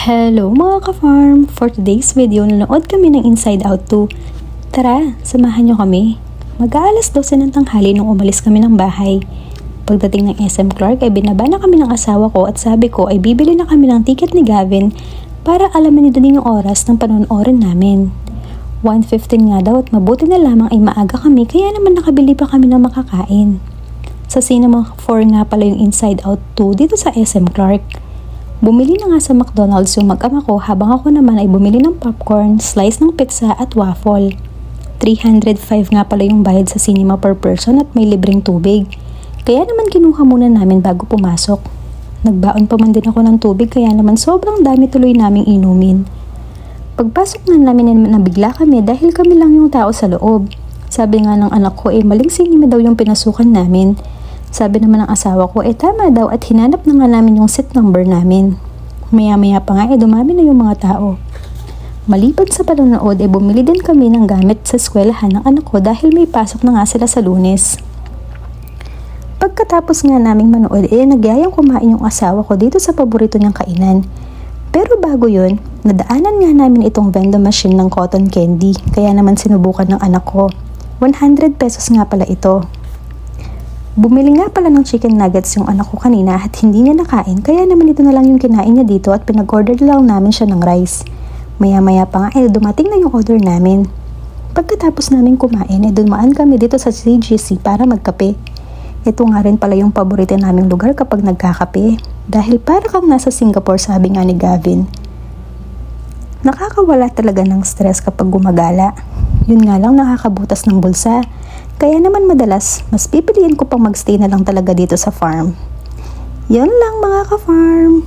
Hello mga ka-farm! For today's video, nanood kami ng Inside Out 2. Tara, samahan nyo kami. Mag-aalas 12 ng tanghali nung umalis kami ng bahay. Pagdating ng SM Clark ay binaba na kami ng asawa ko at sabi ko ay bibili na kami ng ticket ni Gavin para alaman niyo din yung oras ng panonoorin namin. 1:15 nga daw at mabuti na lamang ay maaga kami kaya naman nakabili pa kami ng makakain. Sa Cinema 4 nga pala yung Inside Out 2 dito sa SM Clark. Bumili na nga sa McDonald's yung mag-ama ko habang ako naman ay bumili ng popcorn, slice ng pizza at waffle. 305 nga pala yung bayad sa cinema per person at may libreng tubig. Kaya naman kinuha muna namin bago pumasok. Nagbaon pa man din ako ng tubig kaya naman sobrang dami tuloy naming inumin. Pagpasok nga namin nabigla kami dahil kami lang yung tao sa loob. Sabi nga ng anak ko maling cinema daw yung pinasukan namin. Sabi naman ng asawa ko tama daw at hinanap na nga namin yung seat number namin. Maya-maya pa nga dumami na yung mga tao. Maliban sa panonood bumili din kami ng gamit sa eskwelahan ng anak ko dahil may pasok na nga sila sa Lunes. Pagkatapos nga naming manood nagyayang kumain yung asawa ko dito sa paborito niyang kainan. Pero bago yun, nadaanan nga namin itong vending machine ng cotton candy kaya naman sinubukan ng anak ko. 100 pesos nga pala ito. Bumili nga pala ng chicken nuggets yung anak ko kanina at hindi niya nakain kaya naman ito na lang yung kinain niya dito at pinag-order lang namin siya ng rice. Maya-maya pa nga dumating na yung order namin. Pagkatapos namin kumain dumaan kami dito sa CGC para magkape. Ito nga rin pala yung paborito naming lugar kapag nagkakape dahil para kang nasa Singapore sabi nga ni Gavin. Nakakawala talaga ng stress kapag gumagala. Yun nga lang nakakabutas ng bulsa. Kaya naman madalas, mas pipiliin ko pang magstay na lang talaga dito sa farm. Yan lang mga ka-farm!